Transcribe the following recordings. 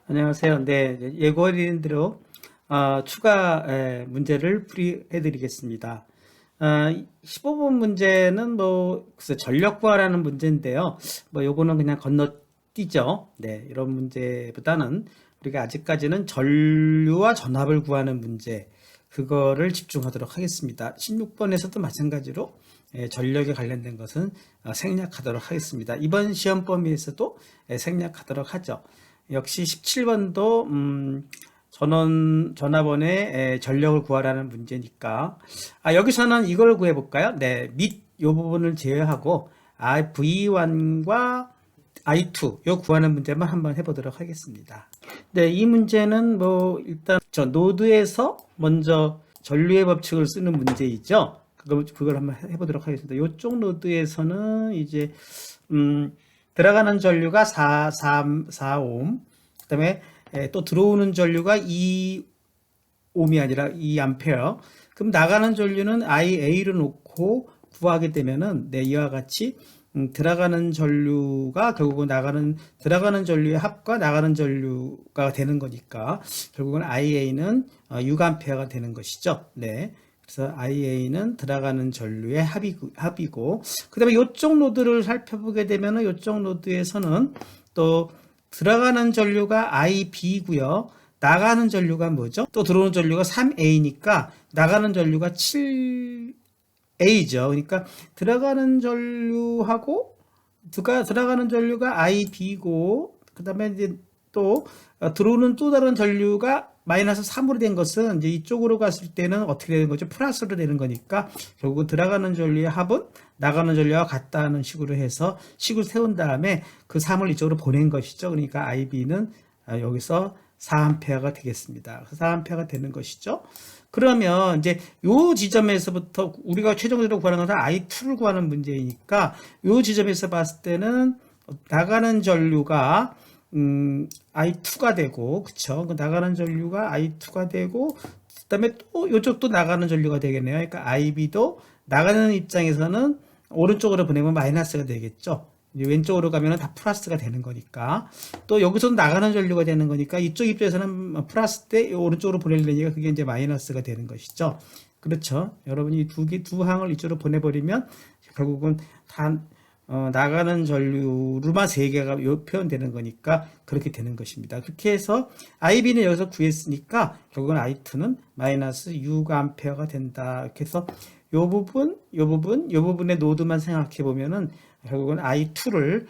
안녕하세요. 네, 예고드린 대로 추가 문제를 풀이해 드리겠습니다. 15번 문제는 글쎄 전력 구하라는 문제인데요. 요거는 그냥 건너뛰죠. 네, 이런 문제보다는 우리가 아직까지는 전류와 전압을 구하는 문제, 그거를 집중하도록 하겠습니다. 16번에서도 마찬가지로 전력에 관련된 것은 생략하도록 하겠습니다. 이번 시험 범위에서도 생략하도록 하죠. 역시 17번도 전원의 전력을 구하라는 문제니까 여기서는 이걸 구해볼까요? 네, 요 부분을 제외하고 V1과 I2 요 구하는 문제만 한번 해보도록 하겠습니다. 네, 이 문제는 일단 저 노드에서 먼저 전류의 법칙을 쓰는 문제이죠. 그걸 한번 해보도록 하겠습니다. 이쪽 노드에서는 이제 들어가는 전류가 4옴, 그 다음에 또 들어오는 전류가 2옴이 아니라 2A. 그럼 나가는 전류는 IA로 놓고 구하게 되면은, 이와 같이, 들어가는 전류가 결국은 들어가는 전류의 합과 나가는 전류가 되는 거니까, 결국은 IA는 6A가 되는 것이죠. 네. 그래서 IA는 들어가는 전류의 합이고, 그 다음에 이쪽 노드를 살펴보게 되면 이쪽 노드에서는 또 들어가는 전류가 IB고요. 나가는 전류가 뭐죠? 또 들어오는 전류가 3A니까 나가는 전류가 7A죠. 그러니까 들어가는 전류가 IB고, 그 다음에 이제 또 들어오는 또 다른 전류가 마이너스 3으로 된 것은 이제 이쪽으로 갔을 때는 어떻게 되는 거죠? 플러스로 되는 거니까 결국 들어가는 전류의 합은 나가는 전류와 같다는 식으로 해서 식을 세운 다음에 그 3을 이쪽으로 보낸 것이죠. 그러니까 IB는 여기서 4A가 되겠습니다. 4A가 되는 것이죠. 그러면 이제 요 지점에서부터 우리가 최종적으로 구하는 것은 I2를 구하는 문제이니까 요 지점에서 봤을 때는 나가는 전류가 I2가 되고, 그쵸? 나가는 전류가 I2가 되고, 그 다음에 또, 요쪽도 나가는 전류가 되겠네요. 그러니까 IB도 나가는 입장에서는 오른쪽으로 보내면 마이너스가 되겠죠? 왼쪽으로 가면 다 플러스가 되는 거니까. 또 여기서 나가는 전류가 되는 거니까 이쪽 입장에서는 플러스 때 오른쪽으로 보내려니까 그게 이제 마이너스가 되는 것이죠. 그렇죠? 여러분이 두 항을 이쪽으로 보내버리면 결국은 나가는 전류로만 3개가 표현되는 거니까 그렇게 되는 것입니다. 그렇게 해서 IB는 여기서 구했으니까 결국은 I2는 마이너스 6A가 된다. 이렇게 해서 요 부분의 노드만 생각해 보면은 결국은 I2를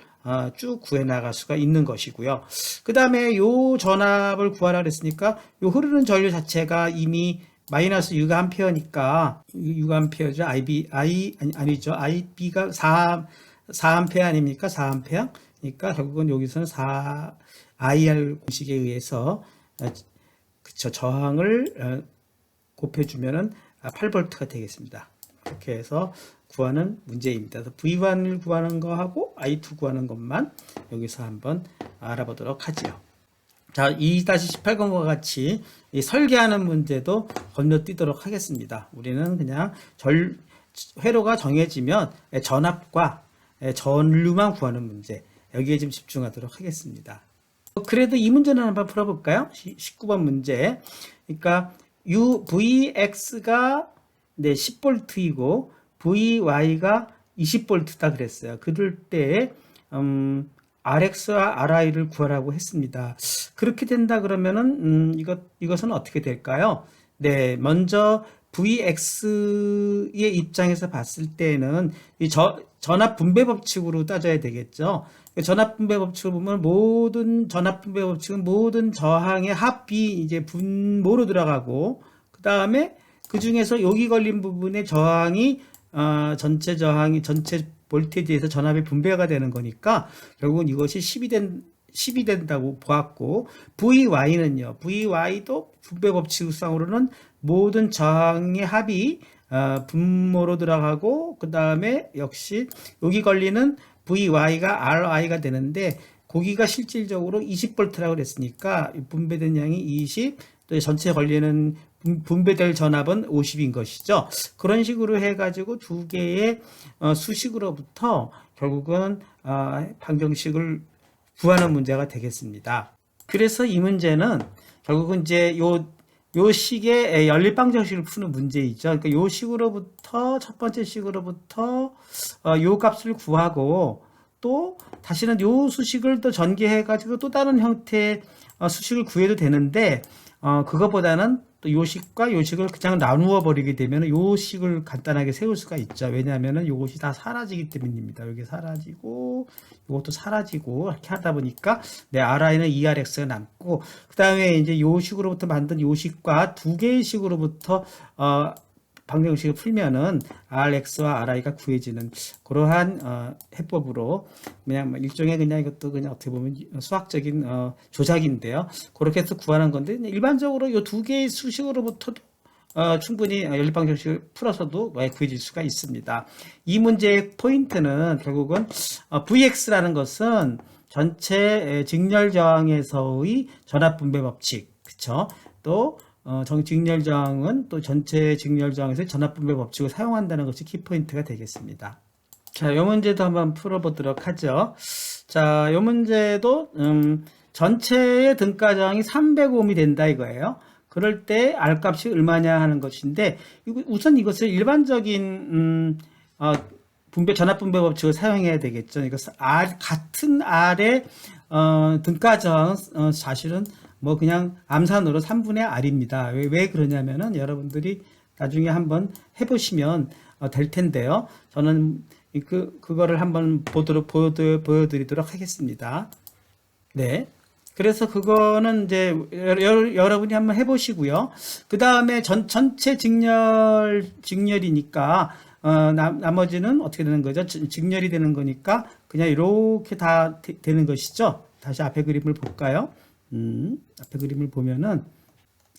쭉 구해 나갈 수가 있는 것이고요. 그 다음에 요 전압을 구하라 그랬으니까 요 흐르는 전류 자체가 이미 마이너스 6A니까 6A죠. 아니죠. IB가 4A 아닙니까? 4A. 그러니까 결국은 여기서는 IR 공식에 의해서 그쵸, 저항을 곱해주면은 8V가 되겠습니다. 그렇게 해서 구하는 문제입니다. 그래서 V1을 구하는 거하고 I2 구하는 것만 여기서 한번 알아보도록 하지요. 자, 2-18번과 같이 이 설계하는 문제도 건너뛰도록 하겠습니다. 우리는 그냥 회로가 정해지면 전압과 전류만 구하는 문제, 여기에 좀 집중하도록 하겠습니다. 그래도 이 문제는 한번 풀어볼까요? 19번 문제. 그러니까 VX가 10V이고 VY가 20V다 그랬어요. 그럴 때 RX와 RI를 구하라고 했습니다. 그렇게 된다 그러면은 이것은 어떻게 될까요? 네, 먼저 VX의 입장에서 봤을 때는 이 전압 분배 법칙으로 따져야 되겠죠. 전압 분배 법칙을 보면 전압 분배 법칙은 모든 저항의 합이 이제 분모로 들어가고, 그 다음에 그 중에서 여기 걸린 부분의 저항이 전체 볼테이지에서 전압의 분배가 되는 거니까 결국은 이것이 10이 된다고 보았고, VY는요. VY도 분배 법칙상으로는 모든 저항의 합이 분모로 들어가고, 그 다음에 역시 여기 걸리는 VY가 RI가 되는데, 거기가 실질적으로 20V라고 그랬으니까 분배된 양이 20, 또 전체 걸리는 분배될 전압은 50인 것이죠. 그런 식으로 해가지고 두 개의 수식으로부터 결국은 방정식을 구하는 문제가 되겠습니다. 그래서 이 문제는 결국은 이제 요 식의 연립방정식을 푸는 문제이죠. 그러니까 요 식으로부터 첫 번째 식으로부터 요 값을 구하고 또 다시는 요 수식을 또 전개해 가지고 또 다른 형태의 수식을 구해도 되는데 그거보다는 또 요식과 요식을 그냥 나누어 버리게 되면 요식을 간단하게 세울 수가 있죠. 왜냐하면 요것이 다 사라지기 때문입니다. 여기 사라지고 이것도 사라지고 이렇게 하다 보니까 내 RI는 ERX가 남고 그 다음에 이제 요식으로부터 만든 요식과 두 개의 식으로부터 방정식을 풀면은 RX와 RI가 구해지는 그러한 해법으로 그냥 일종의 그냥 이것도 그냥 어떻게 보면 수학적인 조작인데요. 그렇게 해서 구하는 건데 일반적으로 이 두 개의 수식으로부터도 충분히 연립방정식을 풀어서도 구해질 수가 있습니다. 이 문제의 포인트는 결국은 VX라는 것은 전체 직렬 저항에서의 전압분배 법칙, 그쵸? 또 직렬 저항은 또 전체 직렬 저항에서 전압분배 법칙을 사용한다는 것이 키포인트가 되겠습니다. 자, 이 문제도 한번 풀어보도록 하죠. 자, 이 문제도 전체의 등가 저항이 300ohm이 된다 이거예요. 그럴 때 R 값이 얼마냐 하는 것인데 우선 이것을 일반적인 전압 분배 법칙을 사용해야 되겠죠. 이것은 같은 R의 등가 저항은 사실은 뭐 그냥 암산으로 3분의 R입니다. 왜 그러냐면은 여러분들이 나중에 한번 해보시면 될 텐데요. 저는 그거를 한번 보여드리도록 하겠습니다. 네. 그래서 그거는 이제 여러분이 한번 해보시고요. 그 다음에 전체 직렬이니까 나머지는 어떻게 되는 거죠? 직렬이 되는 거니까 그냥 이렇게 다 되는 것이죠. 다시 앞에 그림을 볼까요? 앞에 그림을 보면은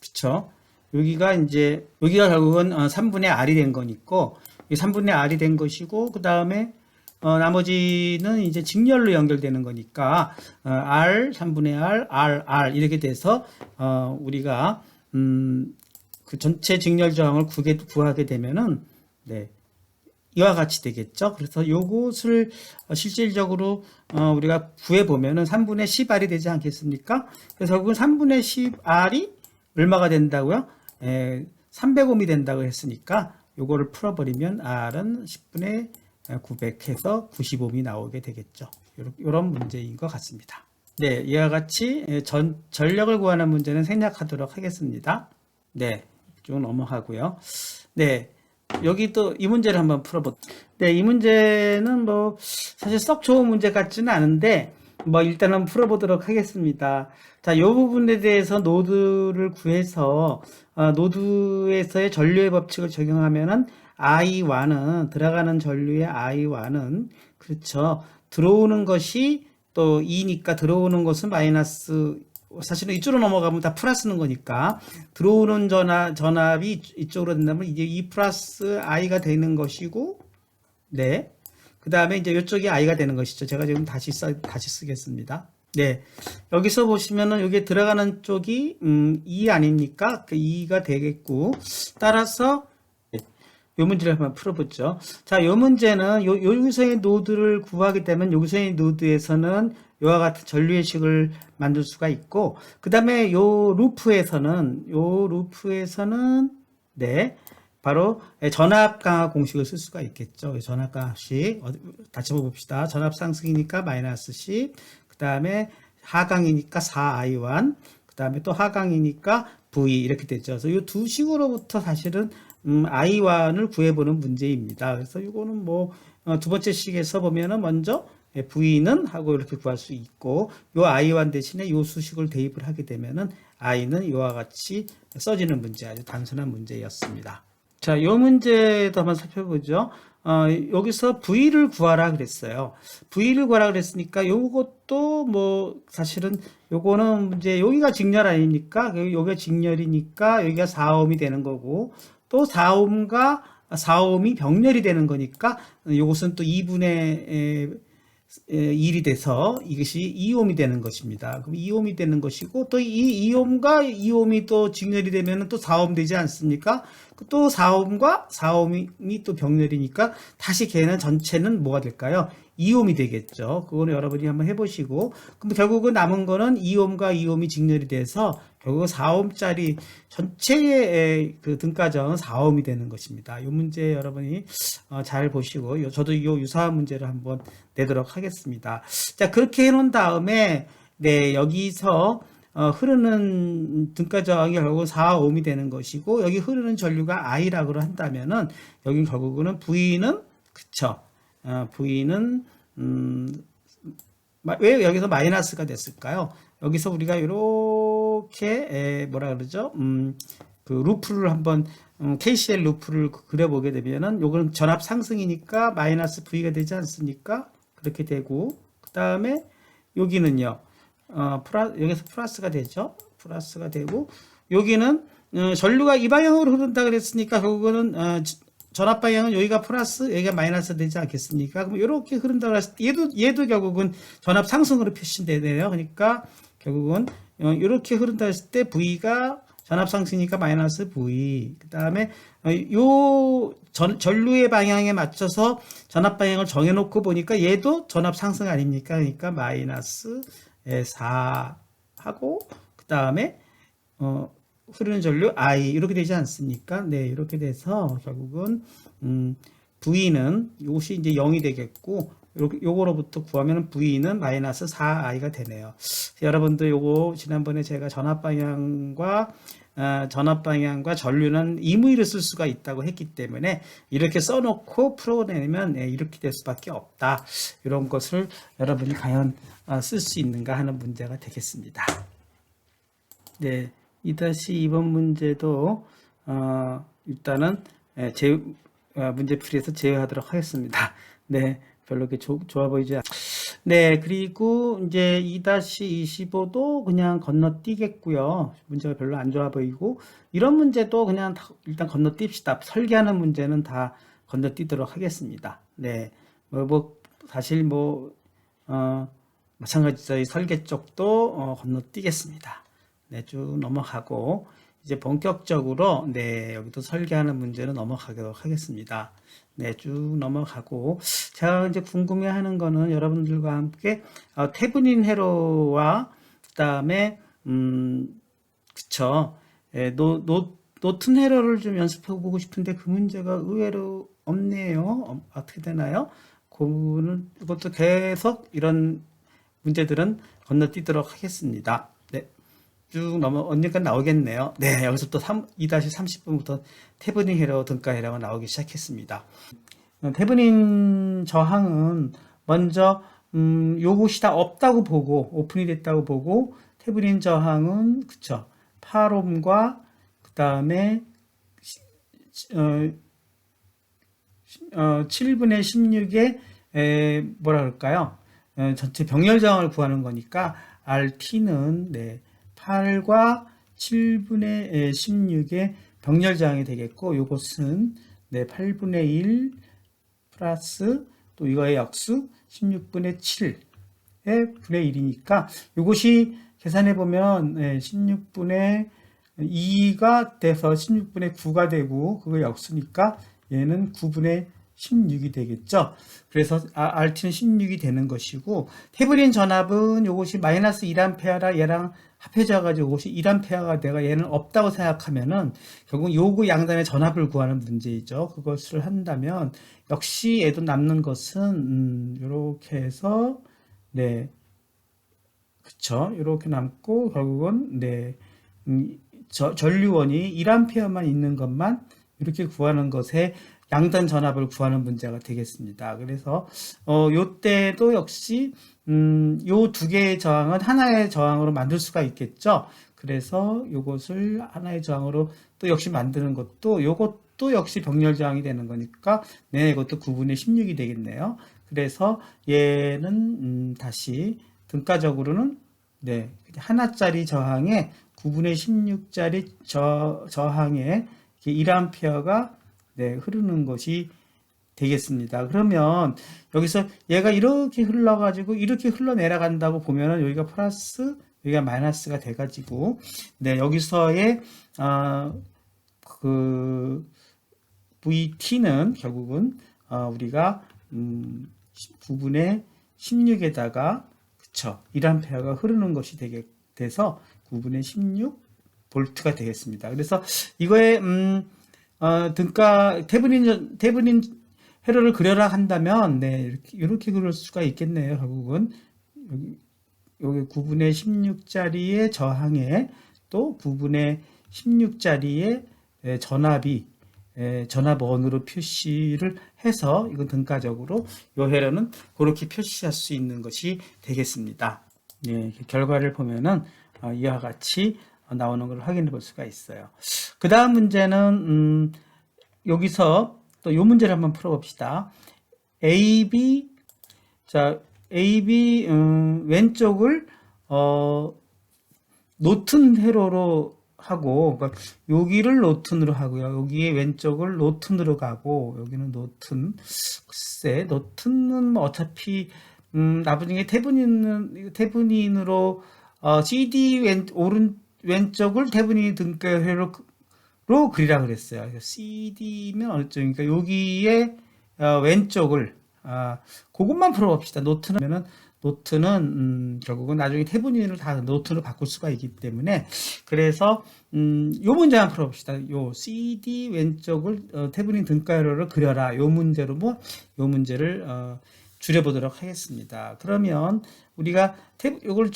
그쵸? 여기가 결국은 3분의 R이 된 거니까 3분의 R이 된 것이고 그 다음에 나머지는 이제 직렬로 연결되는 거니까 R, 3분의 R 이렇게 돼서 우리가 그 전체 직렬 저항을 구하게 되면은 네, 이와 같이 되겠죠. 그래서 요것을 실질적으로 우리가 구해 보면은 3분의 10R이 되지 않겠습니까? 그래서 결국은 3분의 10R이 얼마가 된다고요? 300ohm이 된다고 했으니까 요거를 풀어버리면 R은 10분의 900 해서 90ohm이 나오게 되겠죠. 이런 문제인 것 같습니다. 네, 이와 같이 전력을 구하는 문제는 생략하도록 하겠습니다. 네, 좀 넘어가고요. 네, 여기 또 이 문제를 한번 풀어볼게요. 네, 이 문제는 뭐 사실 썩 좋은 문제 같지는 않은데 뭐 일단은 풀어보도록 하겠습니다. 자, 이 부분에 대해서 노드를 구해서 노드에서의 전류의 법칙을 적용하면은 I1은 들어가는 전류의 I1은 그렇죠. 들어오는 것이 또 2니까 들어오는 것은 마이너스 사실은 이쪽으로 넘어가면 다 플러스는 거니까 들어오는 전압이 이쪽으로 된다면 이제 2 플러스 I가 되는 것이고 네. 그 다음에 이제 이쪽이 I가 되는 것이죠. 제가 지금 다시 쓰겠습니다. 네. 여기서 보시면은 여기에 들어가는 쪽이 2 아닙니까? 그 2가 되겠고 따라서 요 문제를 한번 풀어보죠. 자, 요 문제는 여기서의 노드를 구하게 되면 여기서의 노드에서는 요와 같은 전류의 식을 만들 수가 있고 그 다음에 요 루프에서는 네 바로 전압 강화 공식을 쓸 수가 있겠죠. 전압 강화식 다시 봅시다. 전압 상승이니까 마이너스 10, 그 다음에 하강이니까 4I1, 그 다음에 또 하강이니까 V 이렇게 되죠. 그래서 이 두 식으로부터 사실은 I1을 구해보는 문제입니다. 그래서 이거는 뭐 두 번째 식에서 보면은 먼저 V는 하고 이렇게 구할 수 있고 요 I1 대신에 요 수식을 대입을 하게 되면은 I는 이와 같이 써지는 문제, 아주 단순한 문제였습니다. 자, 요 문제도 한번 살펴보죠. 여기서 V를 구하라 그랬어요. V를 구하라 그랬으니까 요것도 뭐 사실은 요거는 이제 여기가 직렬 아닙니까? 여기가 직렬이니까 여기가 4ohm이 되는 거고 또 4ohm과 4ohm이 병렬이 되는 거니까 요것은 또 2분의 1이 돼서 이것이 2ohm이 되는 것입니다. 그럼 2ohm이 되는 것이고 또 이 2ohm과 2ohm이 또 직렬이 되면 또 4ohm 되지 않습니까? 또 4ohm과 4ohm이 또 병렬이니까 다시 걔는 전체는 뭐가 될까요? 2옴이 되겠죠. 그거는 여러분이 한번 해보시고, 그럼 결국은 남은 거는 2옴과 2옴이 직렬이 돼서 결국은 4옴짜리 전체의 그 등가정은 4옴이 되는 것입니다. 이 문제 여러분이 잘 보시고, 저도 이 유사한 문제를 한번 내도록 하겠습니다. 자, 그렇게 해놓은 다음에 네, 여기서 흐르는 등가정이 결국 4옴이 되는 것이고, 여기 흐르는 전류가 I라고 한다면은 여기 결국은 V는 그쵸? V는 왜 여기서 마이너스가 됐을까요? 여기서 우리가 이렇게 뭐라 그러죠? 그 루프를 한번 KCL 루프를 그려보게 되면은 요거는 전압 상승이니까 마이너스 V가 되지 않습니까? 그렇게 되고 그 다음에 여기는요. 여기서 플러스가 되죠. 플러스가 되고 여기는 전류가 이 방향으로 흐른다 그랬으니까 결국은 전압 방향은 여기가 플러스, 여기가 마이너스 되지 않겠습니까? 그럼 이렇게 흐른다 그랬을 때 얘도 결국은 전압 상승으로 표시되네요. 그러니까 결국은 이렇게 흐른다 했을 때 V가 전압 상승이니까 마이너스 V. 그 다음에 전류의 방향에 맞춰서 전압 방향을 정해놓고 보니까 얘도 전압 상승 아닙니까? 그러니까 마이너스 4 하고 그 다음에 흐르는 전류 I 이렇게 되지 않습니까? 네, 이렇게 돼서 결국은 V는 이것이 이제 0이 되겠고 요거로부터 구하면 V는 마이너스 4i가 되네요. 여러분들 요거 지난번에 제가 전압 방향과 전류는 이무의를 쓸 수가 있다고 했기 때문에 이렇게 써놓고 풀어내면 이렇게 될 수밖에 없다. 이런 것을 여러분이 과연 쓸 수 있는가 하는 문제가 되겠습니다. 네, 2-2번 문제도 일단은 문제풀이에서 제외하도록 하겠습니다. 네, 별로 이렇게 좋아 보이지 않. 네, 그리고 이제 2-25도 그냥 건너뛰겠고요. 문제가 별로 안 좋아 보이고 이런 문제도 그냥 일단 건너뜁시다. 설계하는 문제는 다 건너뛰도록 하겠습니다. 네, 사실 마찬가지로 설계 쪽도 건너뛰겠습니다. 네, 쭉 넘어가고 이제 본격적으로 네, 여기도 설계하는 문제는 넘어가도록 하겠습니다. 네, 쭉 넘어가고 제가 이제 궁금해하는 거는 여러분들과 함께 태분인 회로와 그다음에 그쵸, 노튼 회로를 좀 연습해 보고 싶은데 그 문제가 의외로 없네요. 어떻게 되나요? 그것도 계속 이런 문제들은 건너뛰도록 하겠습니다. 네. 쭉 언젠가 나오겠네요. 네, 여기서부터 2-30분부터 태분인 회로, 등가 회로가 나오기 시작했습니다. 태분인 저항은 먼저 요것이 다 없다고 보고 오픈이 됐다고 보고 태분인 저항은 그쵸 8옴과 그 다음에 7분의 16의 뭐라 그럴까요? 전체 병렬 저항을 구하는 거니까 RT는 네, 8과 7분의 16의 병렬 저항이 되겠고 요것은 네, 8분의 1 플러스 또 이거의 역수 16분의 7의 분의 1이니까 요것이 계산해 보면 16분의 2가 돼서 16분의 9가 되고 그거 역수니까 얘는 9분의 16이 되겠죠. 그래서 RT는 16이 되는 것이고 태블린 전압은 요것이 마이너스 1A라 얘랑 합해져 가지고 이것이 1A가 내가 얘는 없다고 생각하면은 결국 요구 양단의 전압을 구하는 문제이죠. 그것을 한다면 역시 얘도 남는 것은 요렇게 해서 네 그쵸 요렇게 남고 결국은 네 전류원이 1A만 있는 것만 이렇게 구하는 것에 양단 전압을 구하는 문제가 되겠습니다. 그래서 요때도 역시 요 두 개의 저항은 하나의 저항으로 만들 수가 있겠죠. 그래서 요것을 하나의 저항으로 또 역시 만드는 것도 요것도 역시 병렬 저항이 되는 거니까 네, 이것도 9분의 16이 되겠네요. 그래서 얘는 다시 등가적으로는 네, 하나짜리 저항에 9분의 16짜리 저항에 1A가 네, 흐르는 것이 되겠습니다. 그러면 여기서 얘가 이렇게 흘러가지고 이렇게 흘러내려간다고 보면은 여기가 플러스 여기가 마이너스가 돼가지고 네 여기서의 그 VT는 결국은 우리가 9분의 16에다가 그쵸 1A가 흐르는 것이 돼서 9분의 16 볼트가 되겠습니다. 그래서 이거에 등가 테브닌 회로를 그려라 한다면 네 이렇게 그릴 수가 있겠네요. 결국은 여기 9분의 16짜리의 저항에 또 9분의 16짜리의 전압이 전압원으로 표시를 해서 이건 등가적으로 이 회로는 그렇게 표시할 수 있는 것이 되겠습니다. 예, 결과를 보면은 이와 같이 나오는 걸 확인해 볼 수가 있어요. 그 다음 문제는 여기서 또 이 문제를 한번 풀어봅시다. AB 왼쪽을 노튼 회로로 하고 그러니까 여기를 노튼으로 하고요. 여기에 왼쪽을 노튼으로 가고 여기는 노튼. 글쎄 노튼은 뭐 어차피 나중에 테브닌으로 CD 왼쪽을 테브닌 등가회로 그리라 그랬어요. CD면 어느 쪽입니까? 여기에 왼쪽을 그것만 풀어봅시다. 노트는 결국은 나중에 테브닌을 다 노트로 바꿀 수가 있기 때문에 그래서 요 문제만 풀어봅시다. 요 CD 왼쪽을 테브닌 등가회로를 그려라. 요 문제로 요 문제를 줄여보도록 하겠습니다. 그러면 우리가 이걸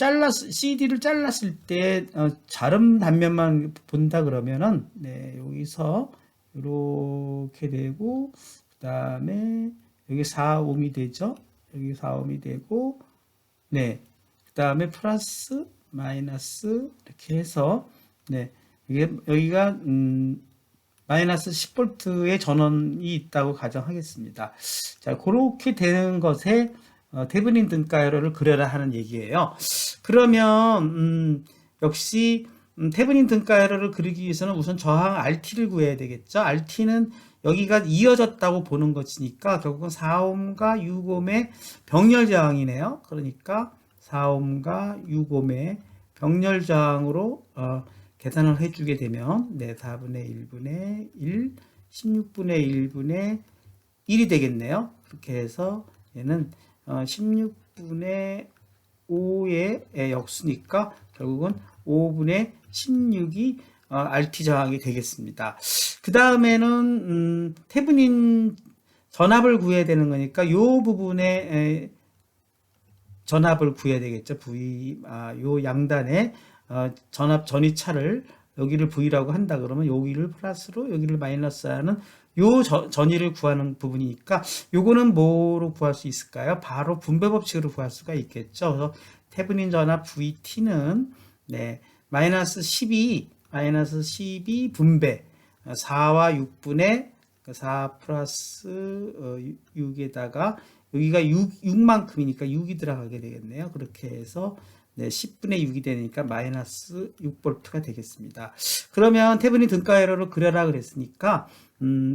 CD를 잘랐을 때 자름 단면만 본다 그러면은 네, 여기서 이렇게 되고 그 다음에 여기 4옴이 되죠. 여기 4옴이 되고 네, 그 다음에 플러스 마이너스 이렇게 해서 네, 여기가 마이너스 10V의 전원이 있다고 가정하겠습니다. 자, 그렇게 되는 것에 테브닌 등가회로를 그려라 하는 얘기예요. 그러면 역시 테브닌 등가회로를 그리기 위해서는 우선 저항 RT를 구해야 되겠죠. RT는 여기가 이어졌다고 보는 것이니까 결국은 4옴과 6옴의 병렬 저항이네요. 그러니까 4옴과 6옴의 병렬 저항으로 계산을 해주게 되면 네, 4분의 1분의 1, 16분의 1분의 1이 되겠네요. 그렇게 해서 얘는 16분의 5의 역수니까 결국은 5분의 16이 RT 저항이 되겠습니다. 그 다음에는 테브닌 전압을 구해야 되는 거니까 이 부분에 전압을 구해야 되겠죠. 요 양단에 전위차를 여기를 V라고 한다 그러면 여기를 플러스로 여기를 마이너스 하는 요 전위를 구하는 부분이니까 요거는 뭐로 구할 수 있을까요? 바로 분배 법칙으로 구할 수가 있겠죠. 그래서 테브닌 전압 VT는 네, 마이너스 12 분배 4와 6분의 4 플러스 6에다가 여기가 6만큼이니까 6이 들어가게 되겠네요. 그렇게 해서 네, 10분의 6이 되니까 마이너스 6V가 되겠습니다. 그러면 테브닌 등가회로를 그려라 그랬으니까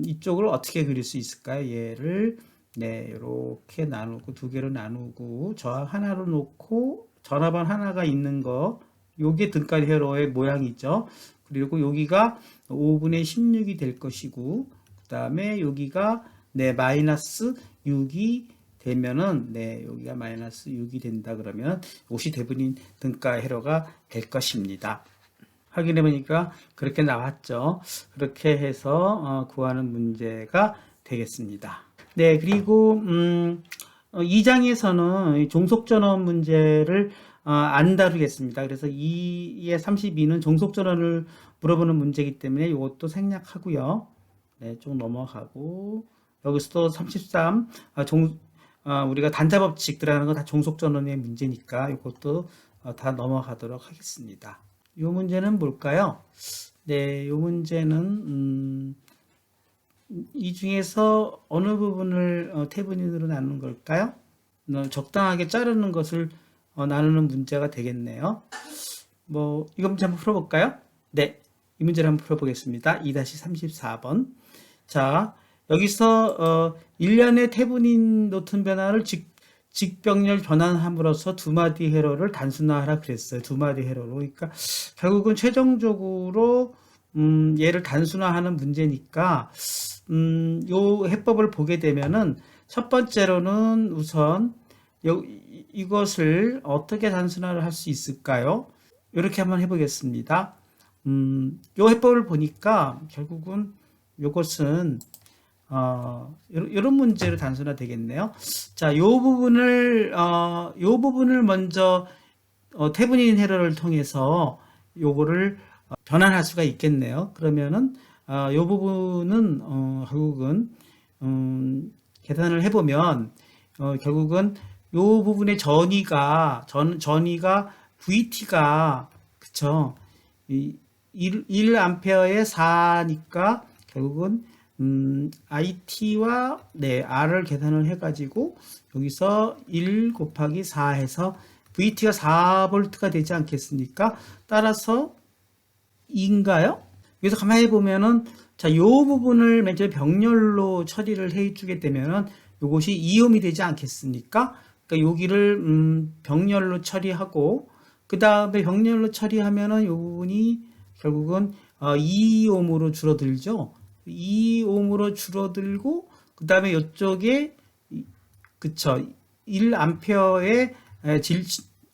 이쪽을 어떻게 그릴 수 있을까요? 얘를 네, 이렇게 나누고 두 개로 나누고 저항 하나로 놓고 전압원 하나가 있는 거 요게 등가회로의 모양이죠. 그리고 여기가 5분의 16이 될 것이고 그 다음에 여기가 네, 마이너스 6이 되면은 네, 여기가 마이너스 6이 된다 그러면 이것이 테브닌 등가회로가 될 것입니다. 확인해 보니까 그렇게 나왔죠. 그렇게 해서 구하는 문제가 되겠습니다. 네, 그리고 2장에서는 종속전원 문제를 안 다루겠습니다. 그래서 2의 32는 종속전원을 물어보는 문제이기 때문에 이것도 생략하고요. 네, 좀 넘어가고 여기서도 33 우리가 단자법칙 들어가는 거 다 종속전원의 문제니까 이것도 다 넘어가도록 하겠습니다. 이 문제는 뭘까요? 네, 이 문제는 이 중에서 어느 부분을 테브닌으로 나누는 걸까요? 적당하게 자르는 것을 나누는 문제가 되겠네요. 이거 문제 한번 풀어볼까요? 네, 이 문제를 한번 풀어보겠습니다. 2-34번. 자, 여기서 1년의 테브닌 노튼 변화를 직병렬 변환함으로써 두 마디 회로를 단순화하라 그랬어요. 두 마디 회로로. 그러니까 결국은 최종적으로 얘를 단순화하는 문제니까 요 해법을 보게 되면은 첫 번째로는 우선 이것을 어떻게 단순화를 할 수 있을까요? 이렇게 한번 해보겠습니다. 요 해법을 보니까 결국은 이것은 이런 문제로 단순화 되겠네요. 자, 요 부분을 먼저 태분인 헤러를 통해서 요거를 변환할 수가 있겠네요. 그러면은 요 부분은 결국은 계산을 해보면 결국은 요 부분의 전위가 VT가 그쵸? 1A에 4니까 결국은 IT와 R을 계산을 해가지고 여기서 1 곱하기 4 해서 VT가 4V가 되지 않겠습니까? 따라서 2인가요? 여기서 가만히 보면은 자, 요 부분을 맨 처음에 병렬로 처리를 해주게 되면은 요것이 2옴이 되지 않겠습니까? 그러니까 여기를 병렬로 처리하고 그 다음에 병렬로 처리하면은 요 부분이 결국은 2옴으로 줄어들죠. 2옴으로 줄어들고 그 다음에 이쪽에 그쵸 1A의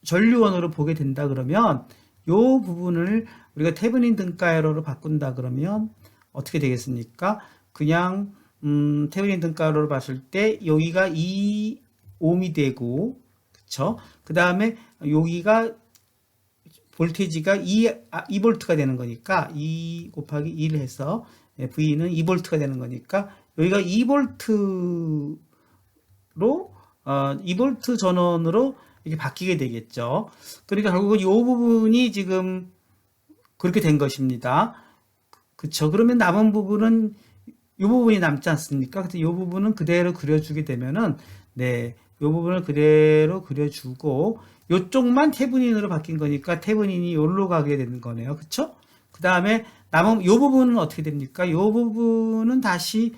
전류원으로 보게 된다 그러면 요 부분을 우리가 태브닌 등가열로로 바꾼다 그러면 어떻게 되겠습니까? 그냥 태브닌 등가열로로 봤을 때 여기가 2옴이 되고 그쵸? 그 다음에 여기가 볼테이지가 2V가 되는 거니까 2 곱하기 1 해서 V는 2V가 되는 거니까 여기가 2V로 2V 전원으로 이렇게 바뀌게 되겠죠. 그러니까 결국은 이 부분이 지금 그렇게 된 것입니다. 그쵸. 그러면 남은 부분은 이 부분이 남지 않습니까? 그래서 이 부분은 그대로 그려주게 되면은, 네, 이 부분을 그대로 그려주고, 이쪽만 태분인으로 바뀐 거니까 태분인이 여기로 가게 되는 거네요. 그쵸? 그 다음에 남은 이 부분은 어떻게 됩니까? 이 부분은 다시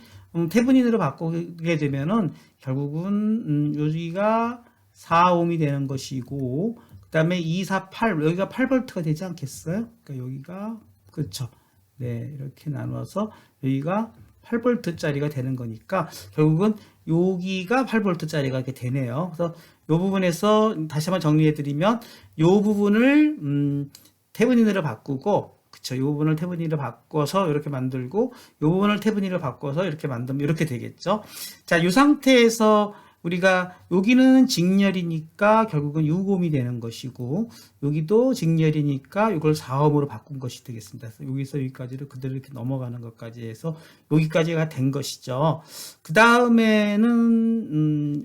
태분인으로 바꾸게 되면은 결국은 여기가 4옴이 되는 것이고 그 다음에 2, 4, 8 여기가 8V가 되지 않겠어요? 그러니까 여기가 그렇죠. 네, 이렇게 나눠서 여기가 8V짜리가 되는 거니까 결국은 여기가 8V짜리가 이렇게 되네요. 그래서 이 부분에서 다시 한번 정리해 드리면 이 부분을 태분인으로 바꾸고 그쵸. 이 부분을 태분인으로 바꿔서 이렇게 만들고 이 부분을 태분인으로 바꿔서 이렇게 만들면 이렇게 되겠죠. 자, 이 상태에서 우리가 여기는 직렬이니까 결국은 6옴이 되는 것이고 여기도 직렬이니까 이걸 4옴으로 바꾼 것이 되겠습니다. 그래서 여기서 여기까지를 그대로 이렇게 넘어가는 것까지 해서 여기까지가 된 것이죠. 그 다음에는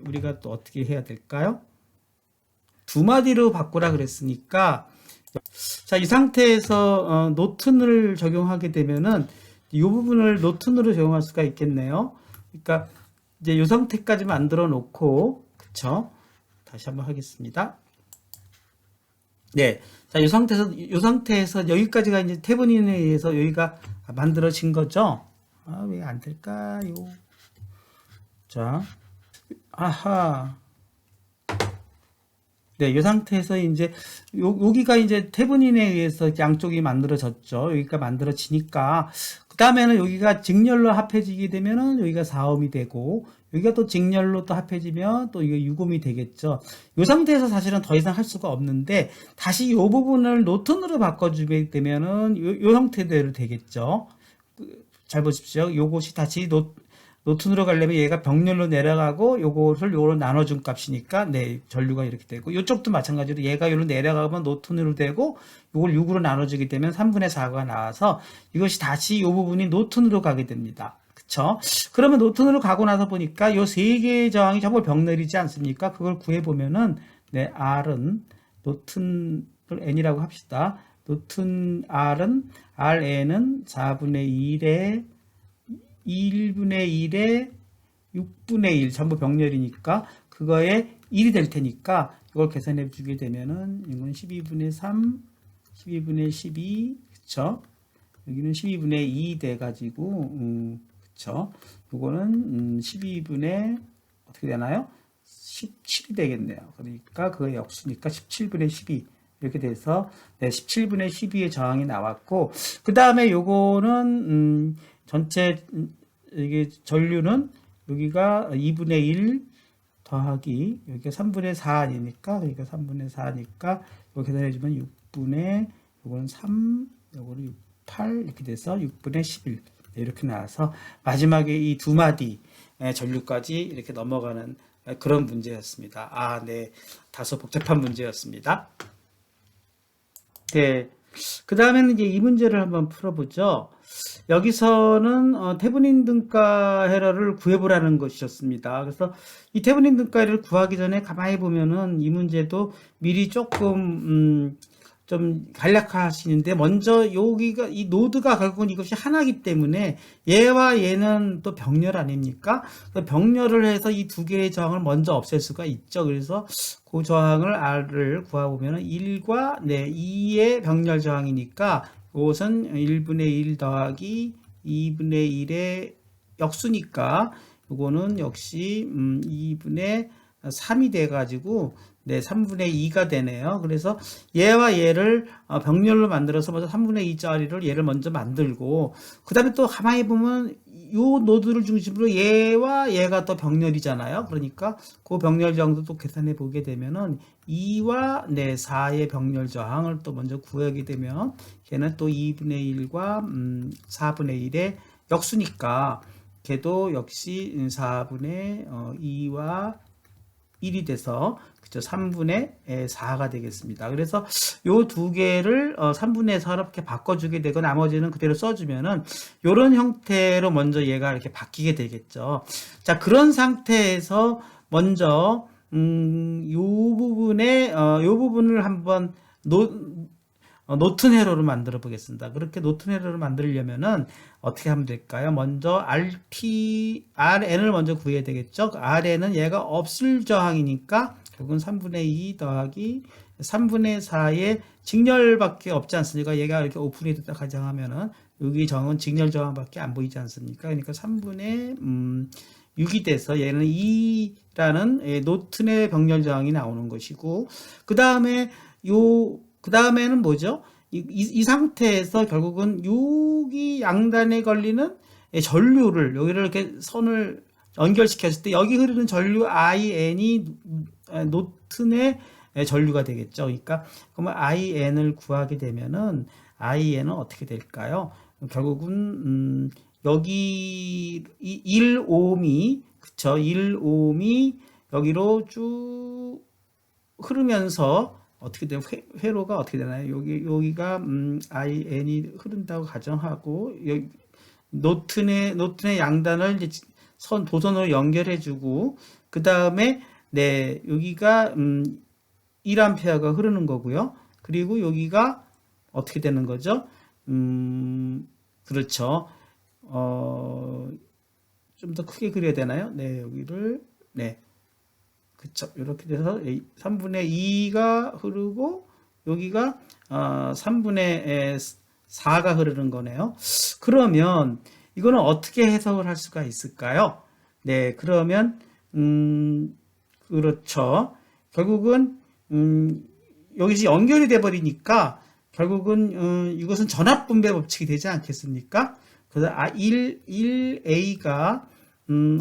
우리가 또 어떻게 해야 될까요? 두 마디로 바꾸라 그랬으니까 자, 이 상태에서 노튼을 적용하게 되면은 이 부분을 노튼으로 적용할 수가 있겠네요. 그러니까 이제 이 상태까지 만들어 놓고 그쵸? 다시 한번 하겠습니다. 네, 자, 이 상태에서 여기까지가 이제 태분인에 의해서 여기가 만들어진 거죠. 아, 왜 안 될까요? 자, 아하. 네, 이 상태에서 이제 여기가 이제 태분인에 의해서 양쪽이 만들어졌죠. 여기가 만들어지니까 그 다음에는 여기가 직렬로 합해지게 되면은 여기가 4옴이 되고 여기가 또 직렬로 또 합해지면 또 이게 6옴이 되겠죠. 이 상태에서 사실은 더 이상 할 수가 없는데 다시 이 부분을 노튼으로 바꿔주게 되면은 이 형태대로 되겠죠. 잘 보십시오. 요것이 다시 노튼으로 가려면 얘가 병렬로 내려가고 요것을 요로 나눠준 값이니까 네, 전류가 이렇게 되고 요쪽도 마찬가지로 얘가 요로 내려가면 노튼으로 되고 요걸 6으로 나눠주게 되면 3분의 4가 나와서 이것이 다시 요 부분이 노튼으로 가게 됩니다. 그쵸? 그러면 노튼으로 가고 나서 보니까 요 세 개의 저항이 전부 병렬이지 않습니까? 그걸 구해보면은 네, R은 노튼을 N이라고 합시다. 노튼 RN은 4분의 1에 1분의 1에 6분의 1 전부 병렬이니까 그거에 1이 될 테니까 이걸 계산해 주게 되면은 이건 12분의 3, 12분의 12 그쵸? 여기는 12분의 2 돼 가지고 그쵸? 요거는 12분의 어떻게 되나요? 17이 되겠네요. 그러니까 그거 역수니까 17분의 12 이렇게 돼서 네, 17분의 12의 저항이 나왔고 그 다음에 요거는 전체 이게 전류는 여기가 2분의 1 더하기 여기가 3분의 4 아닙니까? 그러니까 3분의 4니까 이거 계산해주면 6분의 요거는 3, 요거는 6, 8 이렇게 돼서 6분의 11 이렇게 나와서 마지막에 이 두 마디 전류까지 이렇게 넘어가는 그런 문제였습니다. 아, 네. 다소 복잡한 문제였습니다. 네. 그 다음에는 이제 이 문제를 한번 풀어보죠. 여기서는 태블릿 등가 헤러를 구해보라는 것이었습니다. 그래서 이 태블릿 등가 헤러를 구하기 전에 가만히 보면은 이 문제도 미리 조금 좀 간략하시는데, 먼저 여기가 이 노드가 결국은 이것이 하나이기 때문에 얘와 얘는 또 병렬 아닙니까? 병렬을 해서 이 두 개의 저항을 먼저 없앨 수가 있죠. 그래서 그 저항을 R을 구해보면은 1과 2의 병렬 저항이니까 이것은 1분의 1 더하기 2분의 1의 역수니까 이거는 역시 2분의 3이 돼가지고 3분의 2가 되네요. 그래서 얘와 얘를 병렬로 만들어서 먼저 3분의 2짜리를 얘를 먼저 만들고, 그 다음에 또 가만히 보면 요 노드를 중심으로 얘와 얘가 또 병렬이잖아요. 그러니까 그 병렬 저항도 또 계산해 보게 되면은 2와 4의 병렬 저항을 또 먼저 구하게 되면 걔는 또 2분의 1과 4분의 1의 역수니까 걔도 역시 4분의 2와 1이 돼서 그쵸 3분의 4가 되겠습니다. 그래서 요 두 개를 3분의 4로 이렇게 바꿔주게 되고 나머지는 그대로 써주면은 요런 형태로 먼저 얘가 이렇게 바뀌게 되겠죠. 자, 그런 상태에서 먼저 요 부분을 한번 노튼 회로를 만들어 보겠습니다. 그렇게 노튼 회로를 만들려면은 어떻게 하면 될까요? 먼저 RN을 먼저 구해야 되겠죠. RN은 얘가 없을 저항이니까 결국은 3분의 2 더하기 3분의 4의 직렬밖에 없지 않습니까? 얘가 이렇게 오픈이 됐다 가정하면은 여기 저항은 직렬 저항밖에 안 보이지 않습니까? 그러니까 3분의 6이 돼서 얘는 2라는 노튼의 병렬 저항이 나오는 것이고, 그 다음에는 뭐죠? 이 상태에서 결국은 여기 양단에 걸리는 전류를 여기를 이렇게 선을 연결시켰을 때 여기 흐르는 전류 IN이 노튼의 전류가 되겠죠. 그러니까 그러면 IN을 구하게 되면은 IN은 어떻게 될까요? 결국은 여기 1옴이 그쵸? 1옴이 여기로 쭉 흐르면서 어떻게 되면 회로가 어떻게 되나요? 여기가 IN이 흐른다고 가정하고 여기 노튼의 양단을 이제 도선으로 연결해주고, 그 다음에 여기가 1A가 흐르는 거고요. 그리고 여기가 어떻게 되는 거죠? 그렇죠. 좀 더 크게 그려야 되나요? 여기를 그쵸. 이렇게 돼서 3분의 2가 흐르고 여기가 3분의 4가 흐르는 거네요. 그러면 이거는 어떻게 해석을 할 수가 있을까요? 그러면 그렇죠. 결국은 여기서 연결이 돼 버리니까 결국은 이것은 전압 분배 법칙이 되지 않겠습니까? 그래서 1A가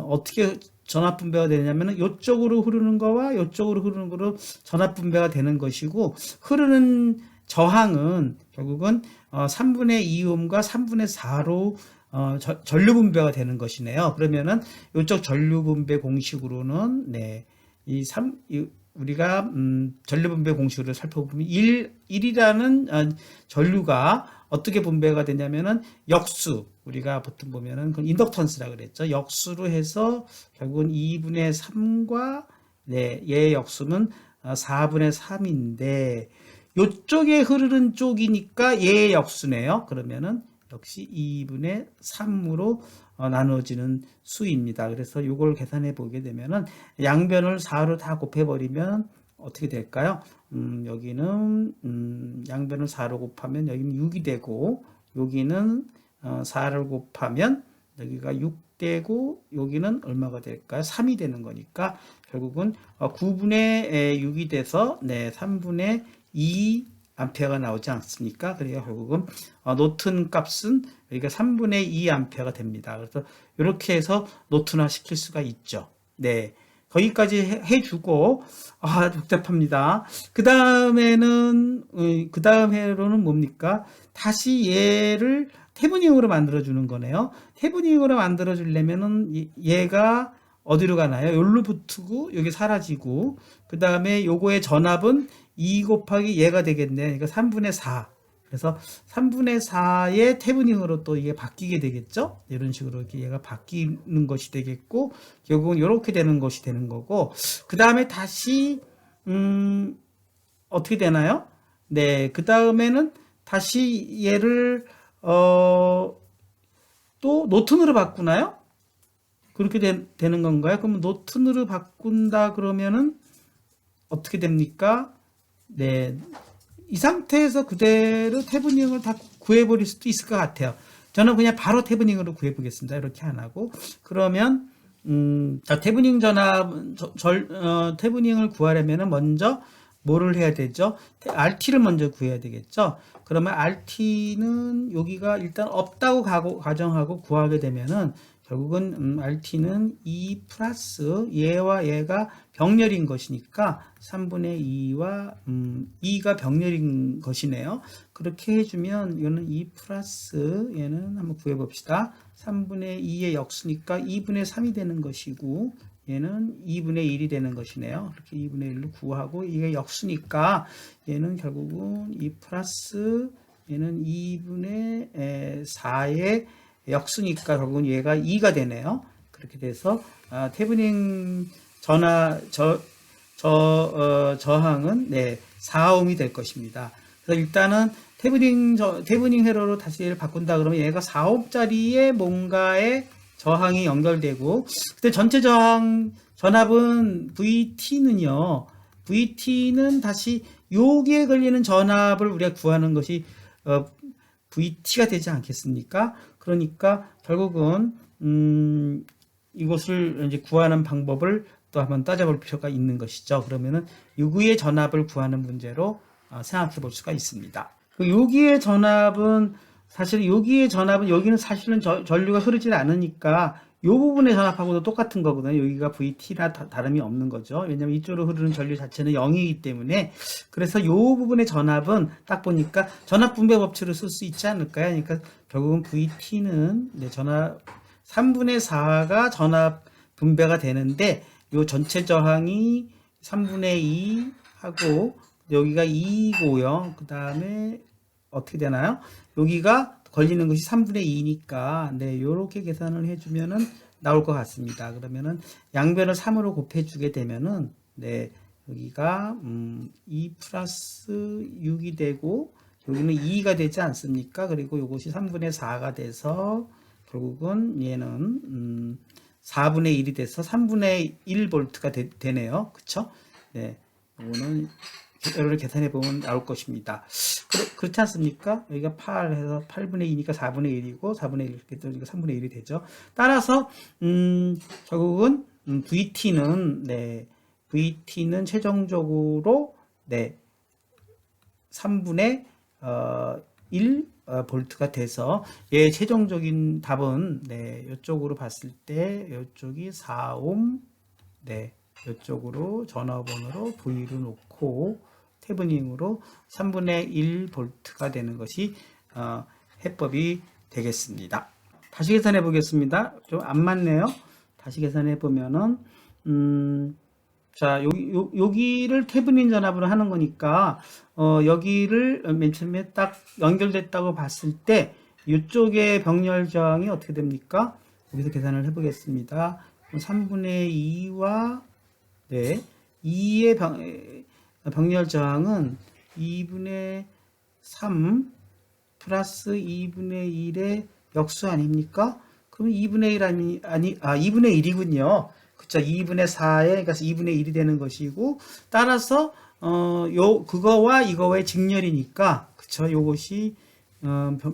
어떻게 전압 분배가 되냐면은 이쪽으로 흐르는 거와 이쪽으로 흐르는 거로 전압 분배가 되는 것이고, 흐르는 저항은 결국은 3분의 2옴과 3분의 4로 전류 분배가 되는 것이네요. 그러면은 이쪽 전류 분배 공식으로는 우리가 전류 분배 공식으로 살펴보면 1이라는 전류가 어떻게 분배가 되냐면은 역수, 우리가 보통 보면은 그 인덕턴스라 그랬죠. 역수로 해서 결국은 2분의 3과 얘의 역수는 4분의 3인데 이쪽에 흐르는 쪽이니까 얘의 역수네요. 그러면은 역시 2분의 3으로 나눠지는 수입니다. 그래서 이걸 계산해 보게 되면은 양변을 4로 다 곱해버리면 어떻게 될까요? 여기는 양변을 4로 곱하면 여기는 6이 되고, 여기는 4를 곱하면 여기가 6 되고, 여기는 얼마가 될까요? 3이 되는 거니까 결국은 9분의 6이 돼서 3분의 2 암페어가 나오지 않습니까? 그러니까 결국은 노튼 값은 여기가 3분의 2 암페어가 됩니다. 그래서 이렇게 해서 노튼화 시킬 수가 있죠. 네. 거기까지 해주고, 복잡합니다. 그 다음에는, 그 다음 회로는 뭡니까? 다시 얘를 태브닝으로 만들어주는 거네요. 태브닝으로 만들어주려면은 얘가 어디로 가나요? 여기로 붙고, 여기 사라지고, 그 다음에 요거의 전압은 2 곱하기 얘가 되겠네요. 그러니까 3분의 4. 그래서 3분의 4의 태브닝으로 또 이게 바뀌게 되겠죠? 이런 식으로 이렇게 얘가 바뀌는 것이 되겠고, 결국은 이렇게 되는 것이 되는 거고, 그 다음에 다시, 어떻게 되나요? 네, 그 다음에는 다시 얘를, 또 노튼으로 바꾸나요? 그렇게 되는 건가요? 그러면 노튼으로 바꾼다 그러면은 어떻게 됩니까? 네. 이 상태에서 그대로 태브닝을 다 구해버릴 수도 있을 것 같아요. 저는 그냥 바로 태브닝으로 구해보겠습니다. 이렇게 안 하고. 그러면, 자, 태브닝 태브닝을 구하려면 먼저 뭐를 해야 되죠? RT를 먼저 구해야 되겠죠? 그러면 RT는 여기가 일단 없다고 가정하고 구하게 되면은 결국은 RT는 2 플러스 얘와 얘가 병렬인 것이니까 3분의 2와 2가 병렬인 것이네요. 그렇게 해주면 이거는 2 플러스 얘는 한번 구해봅시다. 3분의 2의 역수니까 2분의 3이 되는 것이고 얘는 2분의 1이 되는 것이네요. 이렇게 2분의 1로 구하고 이게 역수니까 얘는 결국은 2 플러스 얘는 2분의 4의 역수니까 결국은 얘가 2가 되네요. 그렇게 돼서 태브닝 저항은 4ohm이 될 것입니다. 그래서 일단은 태브닝 회로로 다시 얘를 바꾼다 그러면 얘가 4ohm짜리의 뭔가의 저항이 연결되고, 그때 전체 전압은 VT는 다시 여기에 걸리는 전압을 우리가 구하는 것이 VT가 되지 않겠습니까? 그러니까 결국은 이것을 이제 구하는 방법을 또 한번 따져볼 필요가 있는 것이죠. 그러면은 여기의 전압을 구하는 문제로 생각해 볼 수가 있습니다. 여기의 전압은 여기는 사실은 전류가 흐르지 않으니까 이 부분의 전압하고도 똑같은 거거든요. 여기가 VT나 다름이 없는 거죠. 왜냐면 이쪽으로 흐르는 전류 자체는 0이기 때문에. 그래서 이 부분의 전압은 딱 보니까 전압 분배 법칙을 쓸 수 있지 않을까요? 그러니까 결국은 VT는 3분의 4가 전압 분배가 되는데 이 전체 저항이 3분의 2 하고 여기가 2고요. 그 다음에 어떻게 되나요? 여기가 걸리는 것이 3분의 2니까 요렇게 계산을 해주면은 나올 것 같습니다. 그러면은 양변을 3으로 곱해주게 되면은 여기가 2 플러스 6이 되고 여기는 2가 되지 않습니까? 그리고 이것이 3분의 4가 돼서 결국은 얘는 4분의 1이 돼서 3분의 1볼트가 되네요. 그쵸? 이거는 이거를 계산해 보면 나올 것입니다. 그렇지 않습니까? 여기가 8 해서 8분의 2니까 4분의 1이고 4분의 1 이렇게 되니까 3분의 1이 되죠. 따라서 결국은 VT는 최종적으로 3분의 1 볼트가 돼서 얘 최종적인 답은 이쪽으로 봤을 때 이쪽이 4옴 이쪽으로 전화번호로 V를 놓고 태브닝으로 3분의 1 볼트가 되는 것이 해법이 되겠습니다. 다시 계산해 보겠습니다. 좀 안 맞네요. 다시 계산해 보면은 자, 여기를 태브닝 전압으로 하는 거니까 여기를 맨 처음에 딱 연결됐다고 봤을 때 이쪽의 병렬 저항이 어떻게 됩니까? 여기서 계산을 해 보겠습니다. 3분의 2와 2의 병렬 저항은 2분의 3 플러스 2분의 1의 역수 아닙니까? 그럼 2분의 1 2분의 1이군요. 그쵸? 2분의 4에, 그러니까 2분의 1이 되는 것이고, 따라서, 그거와 이거의 직렬이니까, 그쵸? 요것이,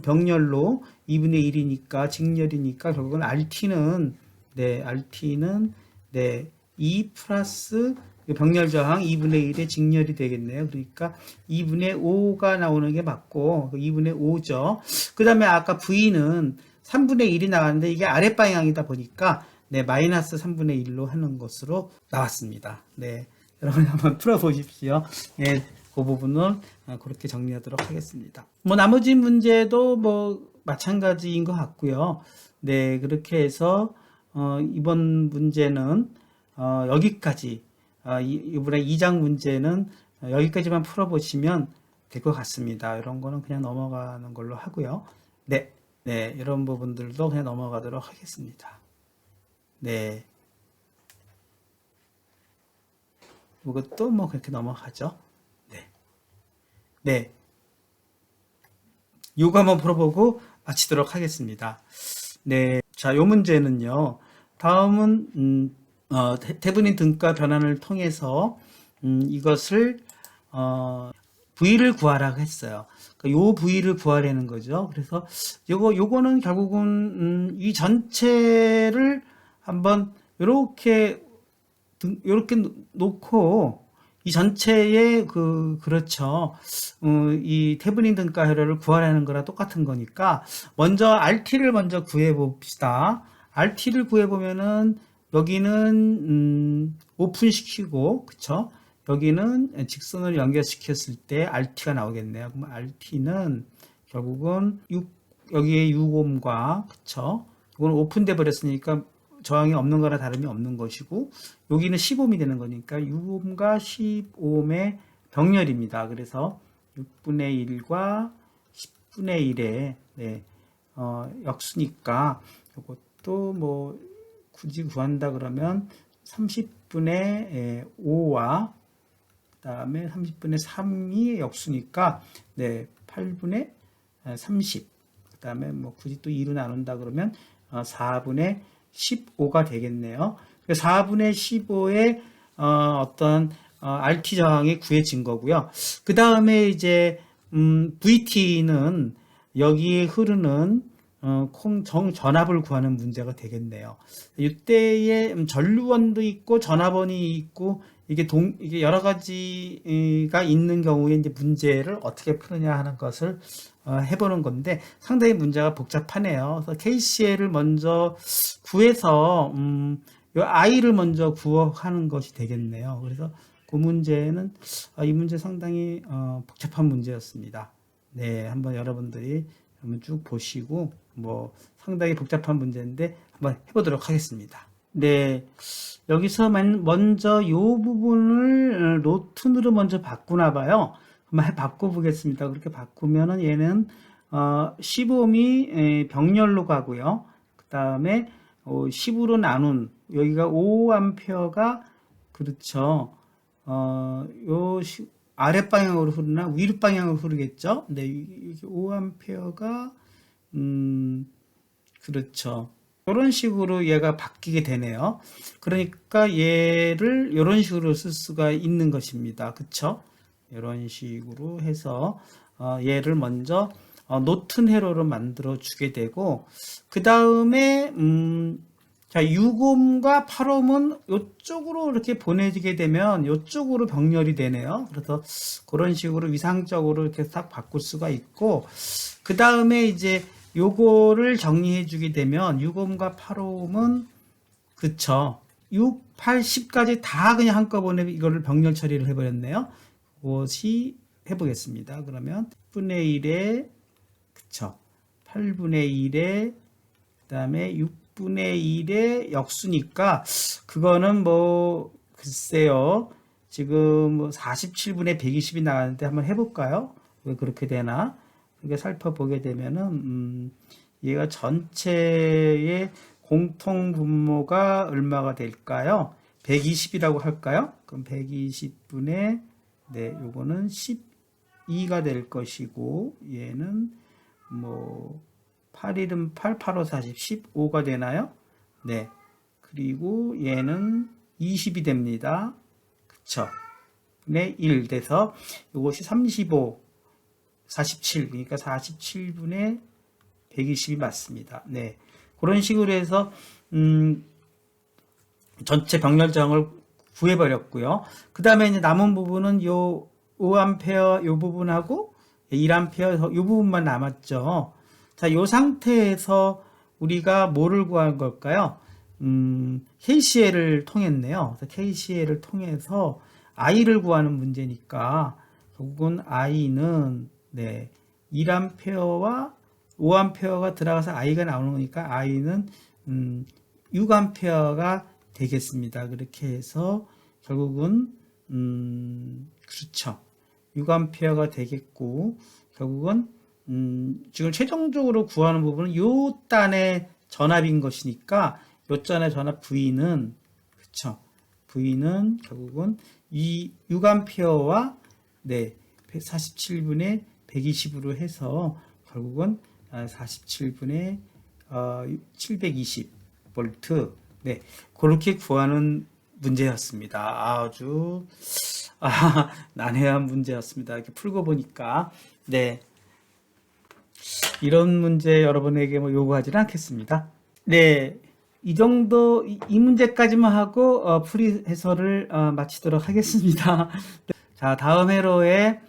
병렬로 2분의 1이니까, 직렬이니까, 결국은 RT는 2 플러스 병렬 저항 2분의 1의 직렬이 되겠네요. 그러니까 2분의 5가 나오는 게 맞고 2분의 5죠. 그 다음에 아까 V는 3분의 1이 나왔는데 이게 아랫방향이다 보니까 네, 마이너스 3분의 1로 하는 것으로 나왔습니다. 네, 여러분 한번 풀어보십시오. 네, 그 부분은 그렇게 정리하도록 하겠습니다. 뭐 나머지 문제도 뭐 마찬가지인 것 같고요. 네, 그렇게 해서 이번 문제는 여기까지 이번에 2장 문제는 여기까지만 풀어보시면 될 것 같습니다. 이런 거는 그냥 넘어가는 걸로 하고요. 네, 네, 이런 부분들도 그냥 넘어가도록 하겠습니다. 네, 이것도 뭐 그렇게 넘어가죠. 네, 네, 요거 한번 풀어보고 마치도록 하겠습니다. 네, 자, 요 문제는요. 다음은 태블릿 등가 변환을 통해서 이것을 V를 구하라고 했어요. 요 V를 구하라는 거죠. 그래서 요거는 결국은 이 전체를 한번 요렇게 놓고 이 전체의 그렇죠. 이 태블릿 등가 혈혈을 구하라는 거랑 똑같은 거니까 먼저 RT를 먼저 구해 봅시다. RT를 구해 보면은 여기는 오픈시키고 그쵸? 여기는 직선을 연결시켰을 때 RT가 나오겠네요. 그럼 RT는 결국은 여기에 6옴과 그쵸? 이건 오픈돼 버렸으니까 저항이 없는 거나 다름이 없는 것이고 여기는 10옴이 되는 거니까 6옴과 10옴의 병렬입니다. 그래서 6분의 1과 10분의 1의 네, 역수니까 이것도 뭐 굳이 구한다 그러면 30분의 5와 그 다음에 30분의 3이 역수니까 네, 8분의 30. 그 다음에 뭐 굳이 또 2로 나눈다 그러면 4분의 15가 되겠네요. 4분의 15의 어떤 RT 저항이 구해진 거고요. 그 다음에 이제 VT는 여기에 흐르는 전압을 구하는 문제가 되겠네요. 이때에 전류원도 있고 전압원이 있고 이게 여러 가지가 있는 경우에 이제 문제를 어떻게 푸느냐 하는 것을 해보는 건데 상당히 문제가 복잡하네요. 그래서 KCL을 먼저 구해서 요 I를 먼저 구하는 것이 되겠네요. 그래서 그 문제는 이 문제 상당히 복잡한 문제였습니다. 네, 한번 여러분들이 한번 쭉 보시고 뭐 상당히 복잡한 문제인데 한번 해보도록 하겠습니다. 네, 여기서 먼저 이 부분을 노튼으로 먼저 바꾸나 봐요. 한번 바꿔보겠습니다. 그렇게 바꾸면은 얘는 15옴이 병렬로 가고요. 그 다음에 10으로 나눈 여기가 5A가 그렇죠. 요 아랫방향으로 흐르나 위로 방향으로 흐르겠죠. 네, 이게 5A가 그렇죠. 이런 식으로 얘가 바뀌게 되네요. 그러니까 얘를 이런 식으로 쓸 수가 있는 것입니다. 그쵸? 이런 식으로 해서 얘를 먼저 노튼 회로로 만들어 주게 되고 그 다음에 자 6옴과 8옴은 이쪽으로 이렇게 보내지게 되면 이쪽으로 병렬이 되네요. 그래서 그런 식으로 위상적으로 이렇게 딱 바꿀 수가 있고 그 다음에 이제 요거를 정리해 주게 되면 6옴과 8옴은 그쵸 6, 8, 10까지 다 그냥 한꺼번에 이거를 병렬 처리를 해버렸네요. 그것이 해보겠습니다. 그러면 10분의 1에 그쵸 8분의 1에 그 다음에 6분의 1의 역수니까 그거는 뭐 글쎄요 지금 뭐 47분의 120이 나왔는데 한번 해볼까요? 왜 그렇게 되나? 이렇게 살펴보게 되면은 얘가 전체의 공통 분모가 얼마가 될까요? 120이라고 할까요? 그럼 120분의 네, 요거는 12가 될 것이고 얘는 뭐 8일은 8, 8, 5, 40, 15가 되나요? 네. 그리고 얘는 20이 됩니다. 그쵸? 분의 1 돼서 이것이 35 47 그러니까 47분의 120이 맞습니다. 네, 그런 식으로 해서 전체 병렬 저항을 구해버렸고요. 그 다음에 이제 남은 부분은 요 5A 요 부분하고 1A 요 부분만 남았죠. 자, 요 상태에서 우리가 뭐를 구한 걸까요? KCL을 통했네요. 그래서 KCL을 통해서 I를 구하는 문제니까 결국은 I는 1A와 5A가 들어가서 I가 나오는 거니까 I는 6A가 되겠습니다. 그렇게 해서 결국은 그렇죠. 6A가 되겠고 결국은 지금 최종적으로 구하는 부분은 요 단의 전압인 것이니까 요 단의 전압 V는 그렇죠. V는 결국은 이 6A와 47분의 120으로 해서 결국은 47분의 720V 그렇게 구하는 문제였습니다. 아주 난해한 문제였습니다. 이렇게 풀고 보니까 이런 문제 여러분에게 뭐 요구하지는 않겠습니다. 이 정도 이 문제까지만 하고 풀이 해설을 마치도록 하겠습니다. 자, 다음 회로에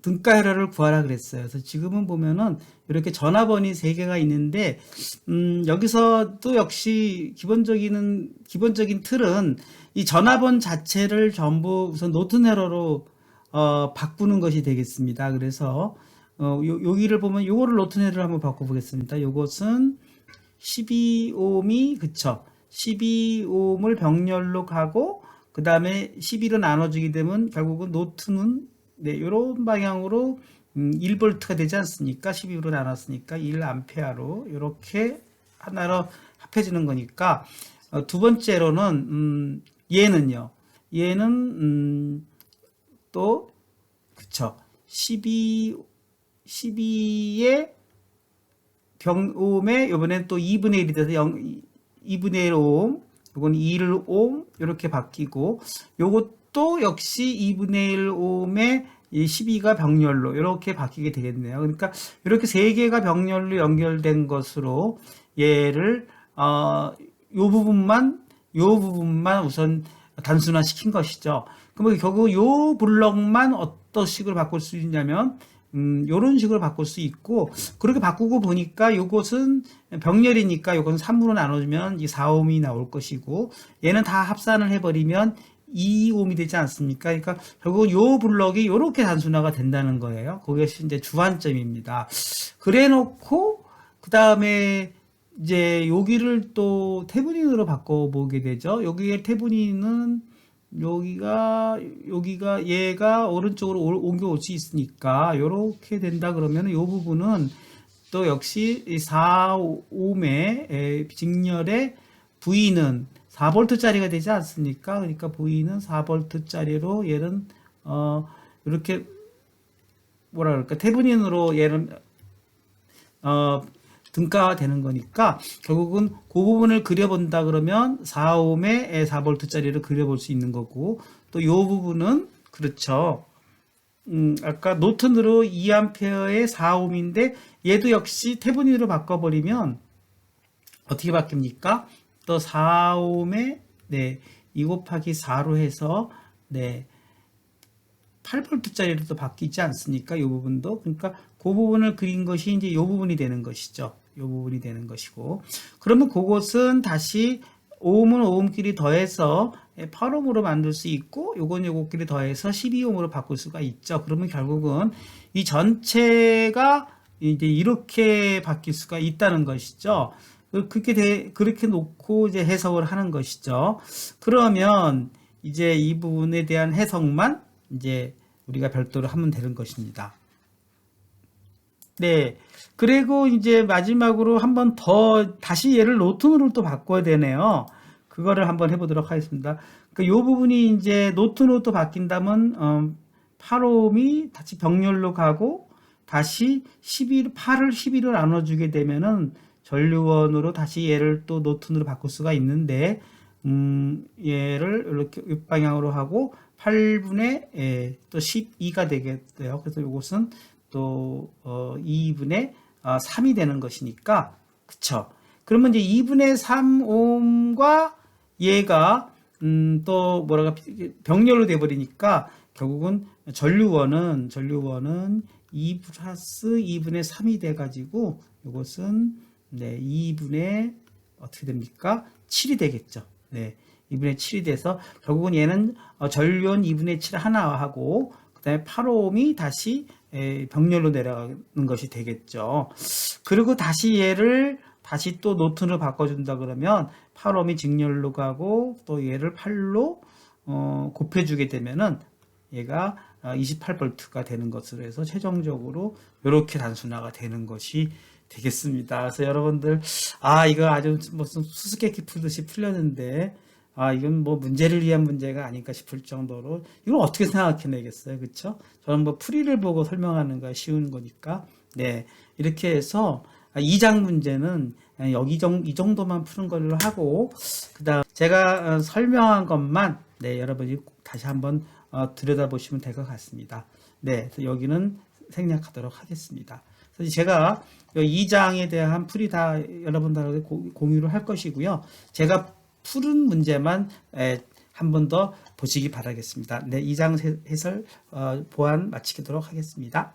등가 회로를 구하라 그랬어요. 그래서 지금은 보면은 이렇게 전화번이 3개가 있는데 여기서 또 역시 기본적인 틀은 이 전화번 자체를 전부 우선 노트 회로로 바꾸는 것이 되겠습니다. 그래서 여기를 보면 요거를 노트 회로로 한번 바꿔보겠습니다. 요것은 12ohm이 그쵸? 12ohm을 병렬로 가고 그 다음에 12로 나눠주게 되면 결국은 노트는 이런 방향으로 1V가 되지 않습니까? 12로 나눴으니까 1A로 이렇게 하나로 합해지는 거니까 두 번째로는 얘는 또 그쵸? 12의 병옴에 이번엔 또 2분의 1이 돼서 2분의 1 오hm, 요건 1 오hm 이렇게 바뀌고 요것도 역시 2분의 1 ohm에 12가 병렬로 이렇게 바뀌게 되겠네요. 그러니까 이렇게 3개가 병렬로 연결된 것으로 얘를 요 부분만 우선 단순화 시킨 것이죠. 그러면 결국 요 블럭만 어떤 식으로 바꿀 수 있냐면 요런 식으로 바꿀 수 있고, 그렇게 바꾸고 보니까 요것은 병렬이니까 요것은 3으로 나눠주면 이 4ohm이 나올 것이고, 얘는 다 합산을 해버리면 2ohm이 되지 않습니까? 그러니까 결국 요 블럭이 요렇게 단순화가 된다는 거예요. 그것이 이제 주안점입니다. 그래 놓고, 그 다음에 이제 여기를 또 테브닌으로 바꿔보게 되죠. 여기에 테브닌은 여기가 얘가 오른쪽으로 옮겨올 수 있으니까 이렇게 된다 그러면 이 부분은 또 역시 4ohm의 직렬의 V는 4V짜리가 되지 않습니까? 그러니까 V는 4V짜리로 얘는 이렇게 뭐라 그럴까 테브닌으로 얘는 등가가 되는 거니까 결국은 그 부분을 그려본다 그러면 4ohm의 4V짜리를 그려볼 수 있는 거고, 또 이 부분은 그렇죠. 아까 노튼으로 2A의 4ohm인데 얘도 역시 테브닌으로 바꿔버리면 어떻게 바뀝니까? 또 4ohm의 2 곱하기 4로 해서 8V짜리로 또 바뀌지 않습니까? 이 부분도. 그러니까 그 부분을 그린 것이 이제 이 부분이 되는 것이죠. 이 부분이 되는 것이고. 그러면 그것은 다시 ohm은 ohm끼리 더해서 8ohm으로 만들 수 있고, 요것끼리 더해서 12ohm으로 바꿀 수가 있죠. 그러면 결국은 이 전체가 이제 이렇게 바뀔 수가 있다는 것이죠. 그렇게 놓고 이제 해석을 하는 것이죠. 그러면 이제 이 부분에 대한 해석만 이제 우리가 별도로 하면 되는 것입니다. 그리고 이제 마지막으로 한 번 더 다시 얘를 노튼으로 또 바꿔야 되네요. 그거를 한번 해보도록 하겠습니다. 이 부분이 이제 노튼으로 또 바뀐다면 8ohm이 다시 병렬로 가고 다시 8을 12로 나눠주게 되면은 전류원으로 다시 얘를 또 노튼으로 바꿀 수가 있는데 얘를 이렇게 옆방향으로 하고 8분의 또 12가 되겠어요. 그래서 이것은 또 2분의 3이 되는 것이니까, 그쵸? 그러면 이제 2분의 3 ohm과 얘가 또 뭐랄까 병렬로 돼버리니까 결국은 전류원은 2 플러스 2분의 3이 돼가지고 이것은 네 2분의 어떻게 됩니까? 7이 되겠죠. 네 2분의 7이 돼서 결국은 얘는 전류원 2분의 7 하나 하고 그 다음에 8옴이 다시 병렬로 내려가는 것이 되겠죠. 그리고 다시 얘를 다시 또 노튼으로 바꿔준다 그러면 8옴이 직렬로 가고 또 얘를 8로 곱해주게 되면은 얘가 28V가 되는 것으로 해서 최종적으로 이렇게 단순화가 되는 것이 되겠습니다. 그래서 여러분들 이거 아주 무슨 수수께끼 풀듯이 풀렸는데 이건 뭐 문제를 위한 문제가 아닐까 싶을 정도로 이걸 어떻게 생각해내겠어요, 그렇죠? 저는 뭐 풀이를 보고 설명하는 거 쉬운 거니까 네 이렇게 해서 2장 문제는 여기 이 정도만 푸는 걸로 하고 그다음 제가 설명한 것만 네 여러분이 다시 한번 들여다보시면 될 것 같습니다. 네, 그래서 여기는 생략하도록 하겠습니다. 그래서 제가 2장에 대한 풀이 다 여러분들하고 공유를 할 것이고요. 제가 푸른 문제만 한 번 더 보시기 바라겠습니다. 네, 2장 해설 보완 마치도록 하겠습니다.